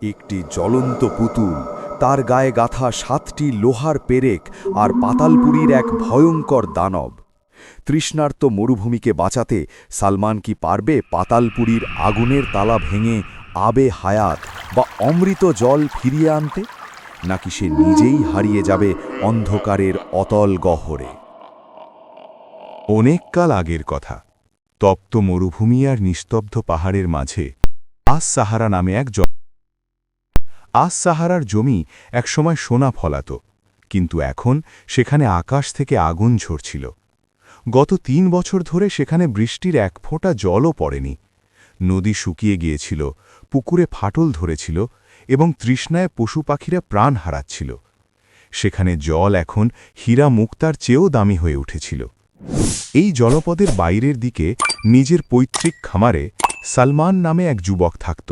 একটি জ্বলন্ত পুতুল, তার গায়ে গাঁথা 7টি লোহার পেরেক আর পাতালপুরীর এক ভয়ঙ্কর দানব। তৃষ্ণার্ত মরুভূমিকে বাঁচাতে সালমান কি পারবে পাতালপুরীর আগুনের তালা ভেঙে আবে হায়াত বা অমৃত জল ফিরিয়ে আনতে, নাকি সে নিজেই হারিয়ে যাবে অন্ধকারের অতল গহ্বরে? অনেক কাল আগের কথা। তপ্ত মরুভূমি আর নিস্তব্ধ পাহাড়ের মাঝে আস সাহারা নামে এক আস সাহারার জমি একসময় সোনা ফলাত, কিন্তু এখন সেখানে আকাশ থেকে আগুন ঝরছিল। গত 3 বছর ধরে সেখানে বৃষ্টির এক ফোঁটা জলও পড়েনি। নদী শুকিয়ে গিয়েছিল, পুকুরে ফাটল ধরেছিল এবং তৃষ্ণায় পশু পাখিরা প্রাণ হারাচ্ছিল। সেখানে জল এখন হীরা মুক্তার চেয়েও দামি হয়ে উঠেছিল। এই জলপদের বাইরের দিকে নিজের পৈতৃক খামারে সালমান নামে এক যুবক থাকত।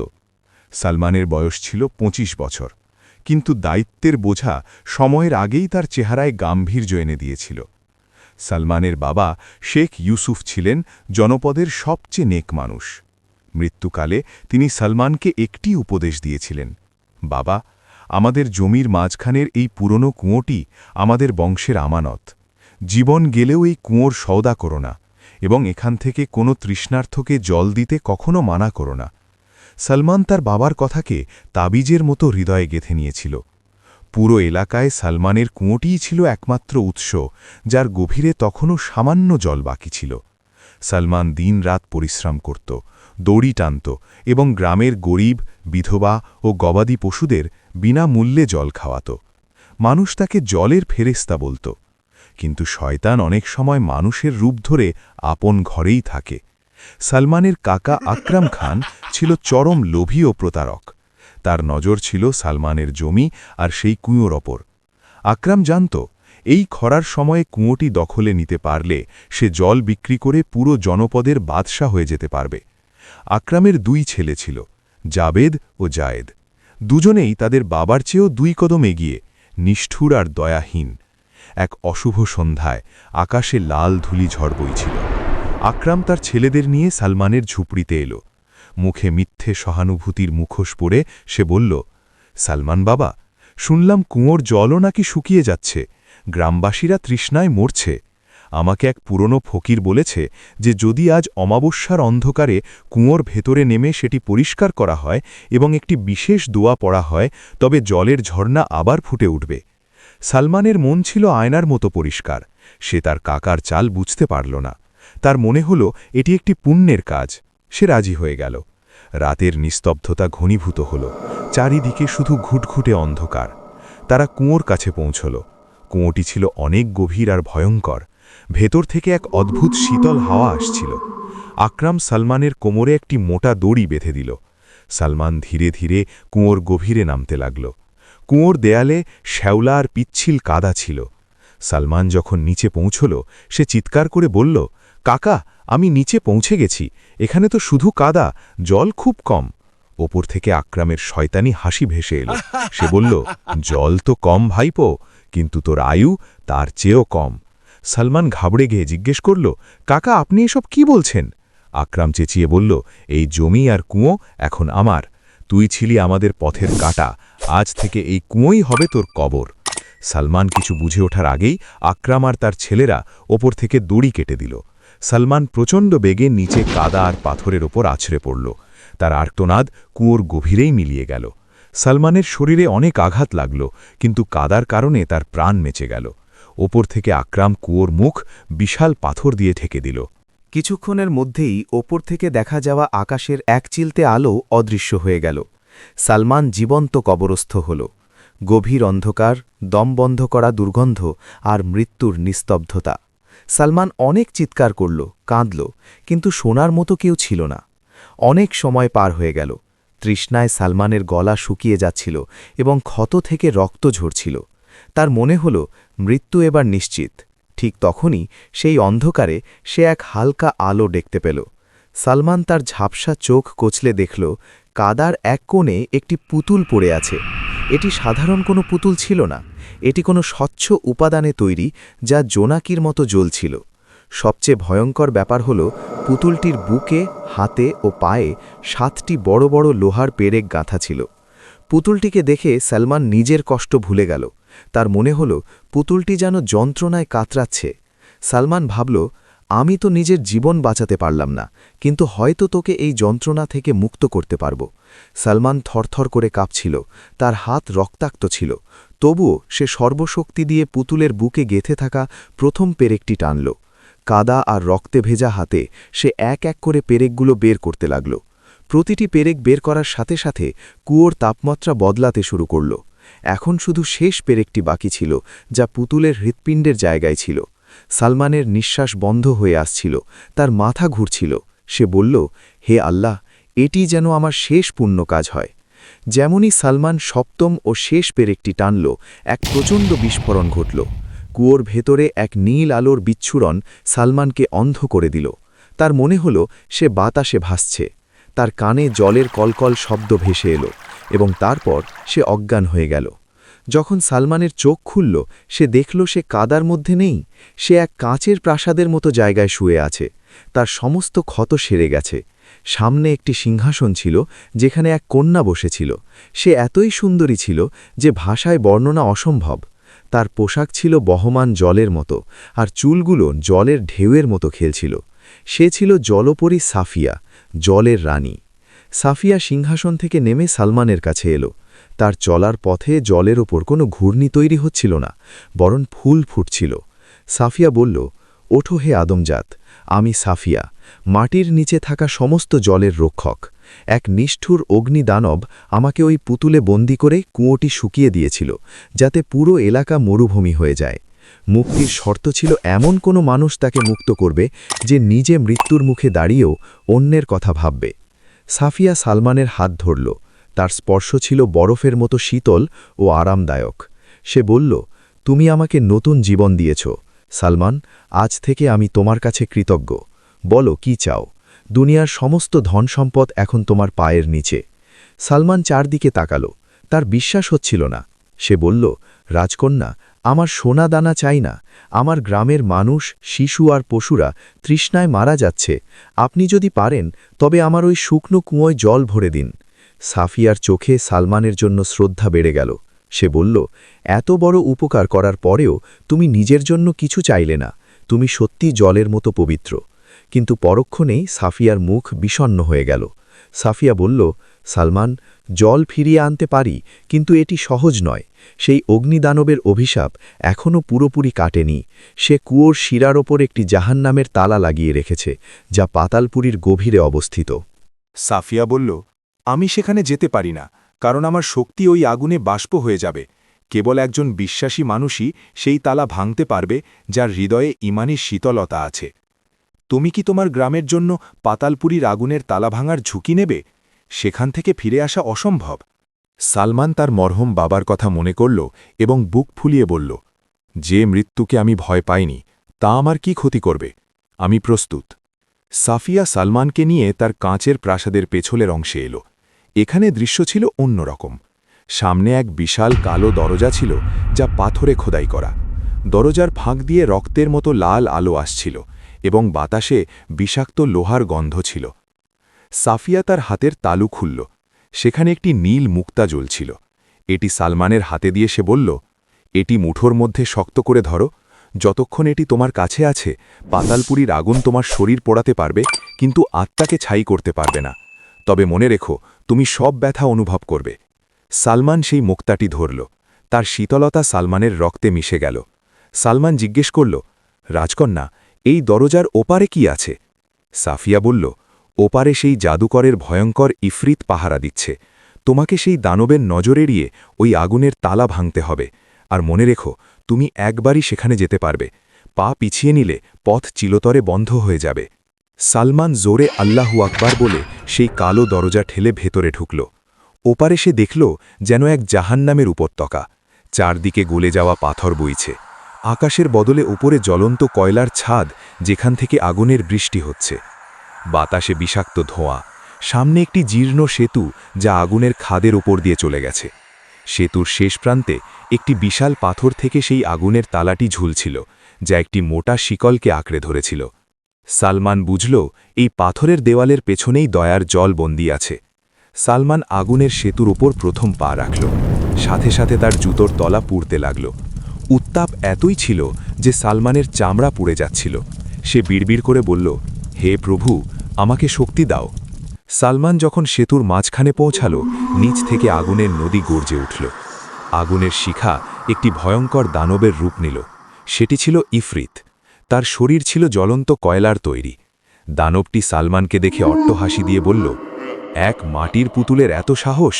সালমানের বয়স ছিল 25 বছর, কিন্তু দায়িত্বের বোঝা সময়ের আগেই তার চেহারায় গাম্ভীর্য এনে দিয়েছিল। সালমানের বাবা শেখ ইউসুফ ছিলেন জনপদের সবচেয়ে নেক মানুষ। মৃত্যুকালে তিনি সালমানকে একটি উপদেশ দিয়েছিলেন, বাবা, আমাদের জমির মাঝখানের এই পুরনো কুঁয়োটি আমাদের বংশের আমানত। জীবন গেলেও এই কুঁয়োর সওদা করো না এবং এখান থেকে কোনো তৃষ্ণার্থকে জল দিতে কখনো মানা করো না। সালমান তার বাবার কথাকে তাবিজের মতো হৃদয়ে গেঁথে নিয়েছিল। পুরো এলাকায় সালমানের কুঁয়োটিই ছিল একমাত্র উৎস, যার গভীরে তখনও সামান্য জল বাকি ছিল। সালমান দিন-রাত পরিশ্রম করত, দড়ি টানত এবং গ্রামের গরিব, বিধবা ও গবাদি পশুদের বিনামূল্যে জল খাওয়াত। মানুষ তাকে জলের ফেরেশতা বলত। কিন্তু শয়তান অনেক সময় মানুষের রূপ ধরে আপন ঘরেই থাকে। সালমানের কাকা আকরাম খান ছিল চরম লোভী ও প্রতারক। তার নজর ছিল সালমানের জমি আর সেই কুঁয়োর ওপর। আকরাম জানত, এই খরার সময়ে কুঁয়োটি দখলে নিতে পারলে সে জল বিক্রি করে পুরো জনপদের বাদশা হয়ে যেতে পারবে। আকরামের 2 ছেলে ছিল, জাবেদ ও জায়েদ। দুজনেই তাদের বাবার চেয়েও 2 কদম এগিয়ে, নিষ্ঠুর আর দয়াহীন। এক অশুভ সন্ধ্যায় আকাশে লাল ধূলি ঝড় বইছিল। আকরাম তার ছেলেদের নিয়ে সালমানের ঝুপড়িতে এলো। মুখে মিথ্যে সহানুভূতির মুখোশ পরে সে বলল, সালমান বাবা, শুনলাম কুঁয়োর জলও নাকি শুকিয়ে যাচ্ছে, গ্রামবাসীরা তৃষ্ণায় মরছে। আমাকে এক পুরনো ফকির বলেছে যে যদি আজ অমাবস্যার অন্ধকারে কুঁয়োর ভেতরে নেমে সেটি পরিষ্কার করা হয় এবং একটি বিশেষ দোয়া পড়া হয়, তবে জলের ঝর্ণা আবার ফুটে উঠবে। সালমানের মন ছিল আয়নার মতো পরিষ্কার। সে তার কাকার চাল বুঝতে পারল না। তার মনে হল এটি একটি পুণ্যের কাজ। সে রাজি হয়ে গেল। রাতের নিস্তব্ধতা ঘনীভূত হল, চারিদিকে শুধু ঘুটঘুটে অন্ধকার। তারা কুঁয়োর কাছে পৌঁছল। কুঁয়োটি ছিল অনেক গভীর আর ভয়ঙ্কর। ভেতর থেকে এক অদ্ভুত শীতল হাওয়া আসছিল। আকরাম সালমানের কোমরে একটি মোটা দড়ি বেঁধে দিল। সালমান ধীরে ধীরে কুঁয়োর গভীরে নামতে লাগল। কুঁয়োর দেয়ালে শ্যাওলা আর পিচ্ছিল কাদা ছিল। সালমান যখন নিচে পৌঁছল, সে চিৎকার করে বলল, কাকা, আমি নিচে পৌঁছে গেছি, এখানে তো শুধু কাদা, জল খুব কম। ওপর থেকে আকরামের শয়তানি হাসি ভেসে এলো। সে বলল, জল তো কম ভাইপো, কিন্তু তোর আয়ু তার চেয়েও কম। সালমান ঘাবড়ে গিয়ে জিজ্ঞেস করল, কাকা, আপনি এসব কি বলছেন? আকরাম চেঁচিয়ে বলল, এই জমি আর কুঁয়ো এখন আমার। তুই ছিলি আমাদের পথের কাঁটা, আজ থেকে এই কুঁয়োই হবে তোর কবর। সালমান কিছু বুঝে ওঠার আগেই আকরাম আর তার ছেলেরা ওপর থেকে দড়ি কেটে দিল। সালমান প্রচণ্ড বেগে নিচে কাদা আর পাথরের ওপর আছড়ে পড়ল। তার আর্তনাদ কুঁয়োর গভীরেই মিলিয়ে গেল। সালমানের শরীরে অনেক আঘাত লাগল, কিন্তু কাদার কারণে তার প্রাণ বেঁচে গেল। ওপর থেকে আকরাম কুঁয়োর মুখ বিশাল পাথর দিয়ে ঢেকে দিল। কিছুক্ষণের মধ্যেই ওপর থেকে দেখা যাওয়া আকাশের এক চিলতে আলো অদৃশ্য হয়ে গেল। সালমান জীবন্ত কবরস্থ হল। গভীর অন্ধকার, দম বন্ধ করা দুর্গন্ধ আর মৃত্যুর নিস্তব্ধতা। সালমান অনেক চিৎকার করল, কাঁদল, কিন্তু শোনার মতো কেউ ছিল না। অনেক সময় পার হয়ে গেল। তৃষ্ণায় সালমানের গলা শুকিয়ে যাচ্ছিল এবং ক্ষত থেকে রক্ত ঝরছিল। তার মনে হল মৃত্যু এবার নিশ্চিত। ঠিক তখনই সেই অন্ধকারে সে এক হালকা আলো দেখতে পেল। সালমান তার ঝাপসা চোখ কচলে দেখল, কাদার এক কোণে একটি পুতুল পড়ে আছে। এটি সাধারণ কোনো পুতুল ছিল না, এটি কোনো স্বচ্ছ উপাদানে তৈরি, যা জোনাকির মতো জ্বলছিল। সবচেয়ে ভয়ঙ্কর ব্যাপার হল পুতুলটির বুকে, হাতে ও পায়ে 7টি বড় বড় লোহার পেরেক গাঁথা ছিল। পুতুলটিকে দেখে সালমান নিজের কষ্ট ভুলে গেল। তার মনে হল পুতুলটি যেন যন্ত্রণায় কাতরাচ্ছে। সালমান ভাবল, আমি তো নিজের জীবন বাঁচাতে পারলাম না, কিন্তু হয়তো তোকে এই যন্ত্রণা থেকে মুক্ত করতে পারব। সালমান থরথর করে কাঁপছিল, তার হাত রক্তাক্ত ছিল। তবুও সে সর্বশক্তি দিয়ে পুতুলের বুকে গেঁথে থাকা প্রথম পেরেকটি টানল। কাদা আর রক্তে ভেজা হাতে সে এক এক করে পেরেকগুলো বের করতে লাগল। প্রতিটি পেরেক বের করার সাথে সাথে কুয়োর তাপমাত্রা বদলাতে শুরু করল। এখন শুধু শেষ পেরেকটি বাকি ছিল, যা পুতুলের হৃৎপিণ্ডের জায়গায় ছিল। সালমানের নিঃশ্বাস বন্ধ হয়ে আসছিল, তার মাথা ঘুরছিল। সে বলল, হে আল্লাহ, এটি যেন আমার শেষ পুণ্য কাজ হয়। যেমনই সালমান সপ্তম ও শেষ পেরেকটি টানল, এক প্রচণ্ড বিস্ফোরণ ঘটল। কুয়োর ভেতরে এক নীল আলোর বিচ্ছুরণ সালমানকে অন্ধ করে দিল। তার মনে হল সে বাতাসে ভাসছে। তার কানে জলের কলকল শব্দ ভেসে এলো এবং তারপর সে অজ্ঞান হয়ে গেল। যখন সালমানের চোখ খুলল, সে দেখল সে কাদার মধ্যে নেই, সে এক কাঁচের প্রাসাদের মতো জায়গায় শুয়ে আছে। তার সমস্ত ক্ষত সেরে গেছে। সামনে একটি সিংহাসন ছিল, যেখানে এক কন্যা বসেছিল। সে এতই সুন্দরী ছিল যে ভাষায় বর্ণনা অসম্ভব। তার পোশাক ছিল বহমান জলের মতো, আর চুলগুলো জলের ঢেউয়ের মতো খেলছিল। সে ছিল জলপরী সাফিয়া, জলের রানী। সাফিয়া সিংহাসন থেকে নেমে সালমানের কাছে এলো। তার চলার পথে জলের ওপর কোনো ঘূর্ণি তৈরি হচ্ছিল না, বরং ফুল ফুটছিল। সাফিয়া বলল, ওঠো হে আদমজাত, আমি সাফিয়া, মাটির নিচে থাকা সমস্ত জলের রক্ষক। এক নিষ্ঠুর অগ্নিদানব আমাকে ওই পুতুলে বন্দি করে কুয়োটি শুকিয়ে দিয়েছিল, যাতে পুরো এলাকা মরুভূমি হয়ে যায়। মুক্তির শর্ত ছিল এমন কোনো মানুষ তাকে মুক্ত করবে যে নিজে মৃত্যুর মুখে দাঁড়িয়েও অন্যের কথা ভাববে। সাফিয়া সালমানের হাত ধরল। তার স্পর্শ ছিল বরফের মতো শীতল ও আরামদায়ক। সে বলল, তুমি আমাকে নতুন জীবন দিয়েছ সালমান, আজ থেকে আমি তোমার কাছে কৃতজ্ঞ। বলো কি চাও? দুনিয়ার সমস্ত ধন সম্পদ এখন তোমার পায়ের নিচে। সালমান চারদিকে তাকালো, তার বিশ্বাস হচ্ছিল না। সে বলল, রাজকন্যা, আমার সোনা দানা চাই না। আমার গ্রামের মানুষ, শিশু আর পশুরা তৃষ্ণায় মারা যাচ্ছে। আপনি যদি পারেন তবে আমার ওই শুকনো কুয়োয় জল ভরে দিন। সাফিয়ার চোখে সালমানের জন্য শ্রদ্ধা বেড়ে গেল। সে বলল, এত বড় উপকার করার পরেও তুমি নিজের জন্য কিছু চাইলে না। তুমি সত্যি জলের মতো পবিত্র। কিন্তু পরক্ষণেই সাফিয়ার মুখ বিষণ্ণ হয়ে গেল। সাফিয়া বলল, সালমান, জল ফিরিয়ে আনতে পারি, কিন্তু এটি সহজ নয়। সেই অগ্নিদানবের অভিশাপ এখনও পুরোপুরি কাটেনি। সে কুয়োর শিরার ওপর একটি জাহান্নামের তালা লাগিয়ে রেখেছে, যা পাতালপুরীর গভীরে অবস্থিত। সাফিয়া বলল, আমি সেখানে যেতে পারি না, কারণ আমার শক্তি ওই আগুনে বাষ্প হয়ে যাবে। কেবল একজন বিশ্বাসী মানুষই সেই তালা ভাঙতে পারবে, যার হৃদয়ে ঈমানের শীতলতা আছে। তুমি কি তোমার গ্রামের জন্য পাতালপুরীর আগুনের তালা ভাঙার ঝুঁকি নেবে? সেখান থেকে ফিরে আসা অসম্ভব। সালমান তার মরহুম বাবার কথা মনে করল এবং বুক ফুলিয়ে বলল, যে মৃত্যুকে আমি ভয় পাইনি, তা আমার কি ক্ষতি করবে? আমি প্রস্তুত। সাফিয়া সালমানকে নিয়ে তার কাঁচের প্রাসাদের পেছনের অংশে এলো। এখানে দৃশ্য ছিল অন্যরকম। সামনে এক বিশাল কালো দরজা ছিল, যা পাথরে খোদাই করা। দরজার ফাঁক দিয়ে রক্তের মতো লাল আলো আসছিল এবং বাতাসে বিষাক্ত লোহার গন্ধ ছিল। সাফিয়া তার হাতের তালু খুলল। সেখানে একটি নীল মুক্তা জ্বলছিল। এটি সালমানের হাতে দিয়ে সে বলল, এটি মুঠোর মধ্যে শক্ত করে ধরো। যতক্ষণ এটি তোমার কাছে আছে, পাতালপুরীর আগুন তোমার শরীর পোড়াতে পারবে, কিন্তু আত্মাকে ছাই করতে পারবে না। তবে মনে রেখো, তুমি সব ব্যথা অনুভব করবে। সালমান সেই মুক্তাটি ধরল। তার শীতলতা সালমানের রক্তে মিশে গেল। সালমান জিজ্ঞেস করল, রাজকন্যা, এই দরজার ওপারে কি আছে? সাফিয়া বলল, ওপারে সেই জাদুকরের ভয়ঙ্কর ইফরিত পাহারা দিচ্ছে। তোমাকে সেই দানবের নজর এড়িয়ে ওই আগুনের তালা ভাঙতে হবে। আর মনে রেখো, তুমি একবারই সেখানে যেতে পারবে। পা পিছিয়ে নিলে পথ চিরতরে বন্ধ হয়ে যাবে। সালমান জোরে আল্লাহু আকবার বলে সেই কালো দরজা ঠেলে ভেতরে ঢুকল। ওপারে সে দেখল যেন এক জাহান্নামের উপত্যকা। চারদিকে গলে যাওয়া পাথর বইছে। আকাশের বদলে উপরে জ্বলন্ত কয়লার ছাদ, যেখান থেকে আগুনের বৃষ্টি হচ্ছে। বাতাসে বিষাক্ত ধোঁয়া। সামনে একটি জীর্ণ সেতু, যা আগুনের খাদের ওপর দিয়ে চলে গেছে। সেতুর শেষ প্রান্তে একটি বিশাল পাথর থেকে সেই আগুনের তালাটি ঝুলছিল, যা একটি মোটা শিকলকে আঁকড়ে ধরেছিল। সালমান বুঝল, এই পাথরের দেওয়ালের পেছনেই দয়ার জল বন্দী আছে। সালমান আগুনের সেতুর ওপর প্রথম পা রাখল। সাথে সাথে তার জুতোর তলা পুড়তে লাগল। উত্তাপ এতই ছিল যে সালমানের চামড়া পুড়ে যাচ্ছিল। সে বিড়বিড় করে বলল, হে প্রভু, আমাকে শক্তি দাও। সালমান যখন সেতুর মাঝখানে পৌঁছাল, নিচ থেকে আগুনের নদী গর্জে উঠল। আগুনের শিখা একটি ভয়ঙ্কর দানবের রূপ নিল। সেটি ছিল ইফরিত। তার শরীর ছিল জ্বলন্ত কয়লার তৈরি। দানবটি সালমানকে দেখে অট্টহাসি দিয়ে বলল, এক মাটির পুতুলের এত সাহস!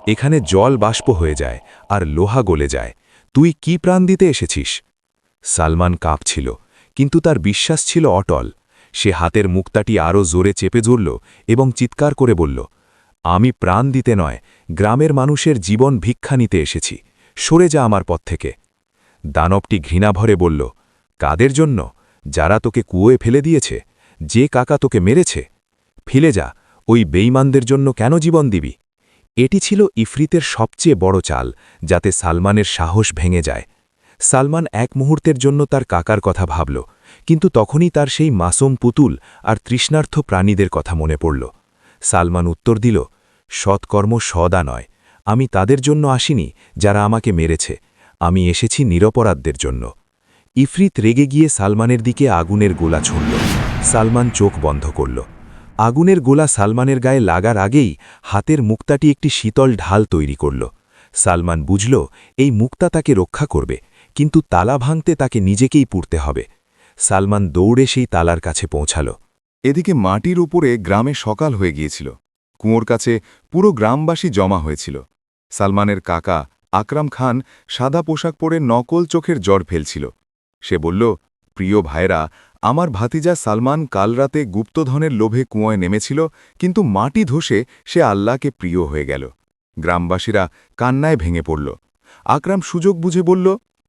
এখানে জল বাষ্প হয়ে যায় আর লোহা গলে যায়। তুই কি প্রাণ দিতে এসেছিস? সালমান কাঁপছিল, কিন্তু তার বিশ্বাস ছিল অটল। সে হাতের মুক্তাটি আরও জোরে চেপে ধরল এবং চিৎকার করে বলল, আমি প্রাণ দিতে নয়, গ্রামের মানুষের জীবন ভিক্ষা নিতে এসেছি। সরে যা আমার পথ থেকে। দানবটি ঘৃণাভরে বলল, কাদের জন্য? যারা তোকে কুয়োয় ফেলে দিয়েছে, যে কাকা তোকে মেরেছে। ফিরে যা, ওই বেঈমানদের জন্য কেন জীবন দিবি? এটি ছিল ইফরিতের সবচেয়ে বড় চাল, যাতে সালমানের সাহস ভেঙে যায়। সালমান এক মুহূর্তের জন্য তার কাকার কথা ভাবল, কিন্তু তখনই তার সেই মাসুম পুতুল আর তৃষ্ণার্থ প্রাণীদের কথা মনে পড়ল। সালমান উত্তর দিল, সৎকর্ম সদা নয়। আমি তাদের জন্য আসিনি যারা আমাকে মেরেছে। আমি এসেছি নিরপরাধদের জন্য। ইফরিত রেগে গিয়ে সালমানের দিকে আগুনের গোলা ছুঁড়ল। সালমান চোখ বন্ধ করল। আগুনের গোলা সালমানের গায়ে লাগার আগেই হাতের মুক্তাটি একটি শীতল ঢাল তৈরি করল। সালমান বুঝল এই মুক্তা তাকে রক্ষা করবে, কিন্তু তালা ভাঙতে তাকে নিজেকেই পুড়তে হবে। সালমান দৌড়ে সেই তালার কাছে পৌঁছাল। এদিকে মাটির উপরে গ্রামে সকাল হয়ে গিয়েছিল। কুয়োর কাছে পুরো গ্রামবাসী জমা হয়েছিল। সালমানের কাকা আকরাম খান সাদা পোশাক পরে নকল চোখের জ্বর ফেলছিল। সে বলল, প্রিয় ভাইরা, আমার ভাতিজা সালমান কাল রাতে গুপ্তধনের লোভে কুয়োয় নেমেছিল, কিন্তু মাটি ধসে সে আল্লাহকে প্রিয় হয়ে গেল। গ্রামবাসীরা কান্নায় ভেঙে পড়ল। আকরাম সুযোগ বুঝে বলল,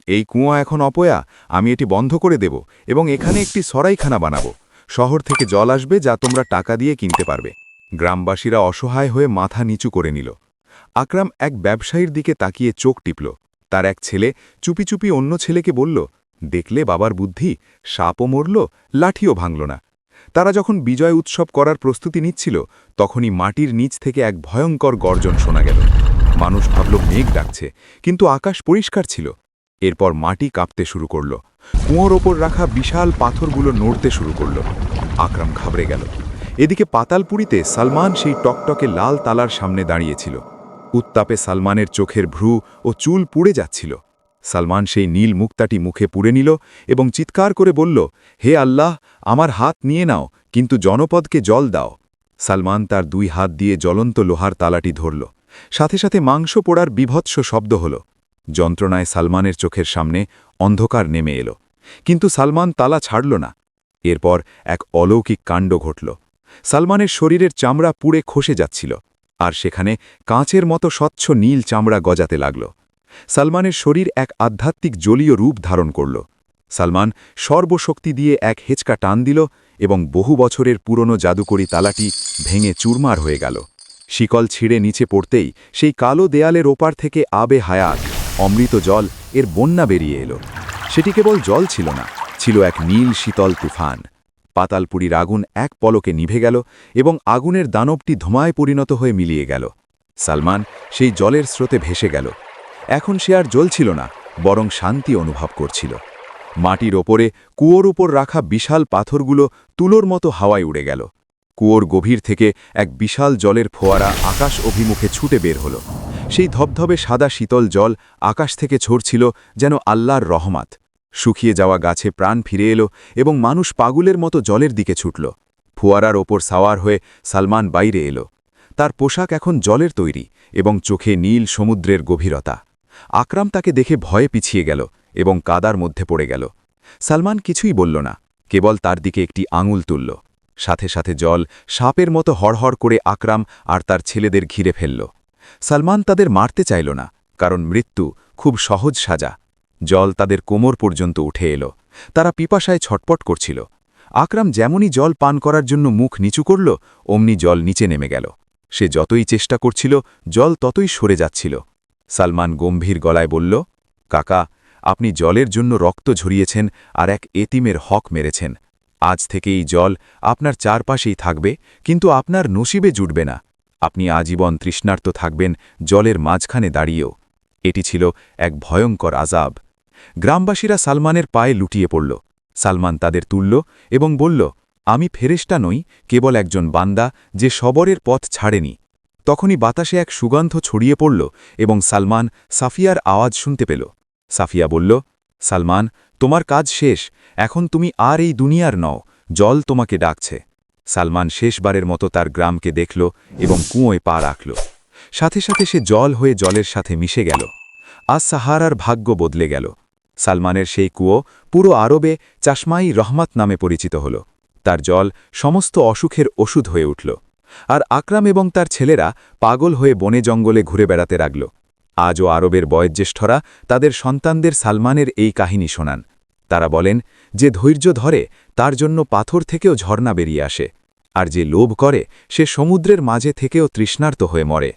এই কুয়ো এখন অপয়া, আমি এটি বন্ধ করে দেব এবং এখানে একটি সরাইখানা বানাবো। শহর থেকে জল আসবে যা তোমরা টাকা দিয়ে কিনতে পারবে। গ্রামবাসীরা অসহায় হয়ে মাথা নিচু করে নিল। আকরাম এক ব্যবসায়ীর দিকে তাকিয়ে চোখ টিপল। তার এক ছেলে চুপি চুপি অন্য ছেলেকে বলল, দেখলে বাবার বুদ্ধি, সাপও মরল, লাঠিও ভাঙল না। তারা যখন বিজয় উৎসব করার প্রস্তুতি নিচ্ছিল, তখনই মাটির নিচ থেকে এক ভয়ঙ্কর গর্জন শোনা গেল। মানুষ ভাবল মেঘ ডাকছে, কিন্তু আকাশ পরিষ্কার ছিল। এরপর মাটি কাঁপতে শুরু করল। কুয়োর ওপর রাখা বিশাল পাথরগুলো নড়তে শুরু করল। আকরাম ঘাবড়ে গেল। এদিকে পাতালপুরীতে সালমান সেই টকটকে লাল তালার সামনে দাঁড়িয়েছিল। উত্তাপে সালমানের চোখের ভ্রু ও চুল পুড়ে যাচ্ছিল। সালমান সেই নীল মুক্তাটি মুখে পুড়ে নিল এবং চিৎকার করে বলল, হে আল্লাহ, আমার হাত নিয়ে নাও, কিন্তু জনপদকে জল দাও। সালমান তার দুই হাত দিয়ে জ্বলন্ত লোহার তালাটি ধরল। সাথে সাথে মাংস পোড়ার বিভৎস শব্দ হল। যন্ত্রণায় সালমানের চোখের সামনে অন্ধকার নেমে এলো, কিন্তু সালমান তালা ছাড়ল না। এরপর এক অলৌকিক কাণ্ড ঘটল। সালমানের শরীরের চামড়া পুড়ে খসে যাচ্ছিল, আর সেখানে কাঁচের মতো স্বচ্ছ নীল চামড়া গজাতে লাগল। সালমানের শরীর এক আধ্যাত্মিক জলীয় রূপ ধারণ করল। সালমান সর্বশক্তি দিয়ে এক হেঁচকা টান দিল এবং বহু বছরের পুরনো জাদুকরি তালাটি ভেঙে চুরমার হয়ে গেল। শিকল ছিঁড়ে নিচে পড়তেই সেই কালো দেয়ালের ওপার থেকে আবে হায়াত, অমৃত জল এর বন্যা বেরিয়ে এলো। সেটি কেবল জল ছিল না, ছিল এক নীল শীতল তুফান। পাতালপুরীর আগুন এক পলকে নিভে গেল এবং আগুনের দানবটি ধোঁয়ায় পরিণত হয়ে মিলিয়ে গেল। সালমান সেই জলের স্রোতে ভেসে গেল। এখন সে আর জ্বলছিল না, বরং শান্তি অনুভব করছিল। মাটির ওপরে কুয়োর উপর রাখা বিশাল পাথরগুলো তুলোর মতো হাওয়ায় উড়ে গেল। কুয়োর গভীর থেকে এক বিশাল জলের ফোয়ারা আকাশ অভিমুখে ছুটে বের হল। সেই ধবধবে সাদা শীতল জল আকাশ থেকে ঝরছিল যেন আল্লাহর রহমত। শুকিয়ে যাওয়া গাছে প্রাণ ফিরে এলো এবং মানুষ পাগলের মতো জলের দিকে ছুটল। ফোয়ারার ওপর সাওয়ার হয়ে সালমান বাইরে এলো। তার পোশাক এখন জলের তৈরি এবং চোখে নীল সমুদ্রের গভীরতা। আকরাম তাকে দেখে ভয়ে পিছিয়ে গেল এবং কাদার মধ্যে পড়ে গেল। সালমান কিছুই বলল না, কেবল তার দিকে একটি আঙুল তুলল। সাথে সাথে জল সাপের মতো হড়হড় করে আকরাম আর তার ছেলেদের ঘিরে ফেলল। সালমান তাদের মারতে চাইল না, কারণ মৃত্যু খুব সহজ সাজা। জল তাদের কোমর পর্যন্ত উঠে এলো। তারা পিপাসায় ছটপট করছিল। আকরাম যেমনই জল পান করার জন্য মুখ নিচু করল, অমনি জল নিচে নেমে গেল। সে যতই চেষ্টা করছিল, জল ততই সরে যাচ্ছিল। সালমান গম্ভীর গলায় বলল, কাকা, আপনি জলের জন্য রক্ত ঝরিয়েছেন আর এক এতিমের হক মেরেছেন। আজ থেকে এই জল আপনার চারপাশেই থাকবে, কিন্তু আপনার নসিবে জুটবে না। আপনি আজীবন তৃষ্ণার্ত থাকবেন জলের মাঝখানে দাঁড়িয়েও। এটি ছিল এক ভয়ঙ্কর আযাব। গ্রামবাসীরা সালমানের পায়ে লুটিয়ে পড়ল। সালমান তাদের তুলল এবং বলল, আমি ফেরেশতা নই, কেবল একজন বান্দা যে সবরের পথ ছাড়েনি। তখনই বাতাসে এক সুগন্ধ ছড়িয়ে পড়ল এবং সালমান সাফিয়ার আওয়াজ শুনতে পেল। সাফিয়া বলল, সালমান, তোমার কাজ শেষ, এখন তুমি আর এই দুনিয়ার নও, জল তোমাকে ডাকছে। সালমান শেষবারের মতো তার গ্রামকে দেখল এবং কুঁয়োয় পা রাখল। সাথে সাথে সে জল হয়ে জলের সাথে মিশে গেল। আজ সাহারার ভাগ্য বদলে গেল। সালমানের সেই কুয়ো পুরো আরবে চাশমাই রহমাত নামে পরিচিত হল। তার জল সমস্ত অসুখের ওষুধ হয়ে উঠল। আর আকরাম এবং তার ছেলেরা পাগল হয়ে বনে জঙ্গলে ঘুরে বেড়াতে লাগল। আজও আরবের বয়োজ্যেষ্ঠরা তাদের সন্তানদের সালমানের এই কাহিনী শোনান। তারা বলেন, যে ধৈর্য ধরে তার জন্য পাথর থেকেও ঝর্ণা বেরিয়ে আসে, আর যে লোভ করে সে সমুদ্রের মাঝে থেকেও তৃষ্ণার্ত হয়ে মরে।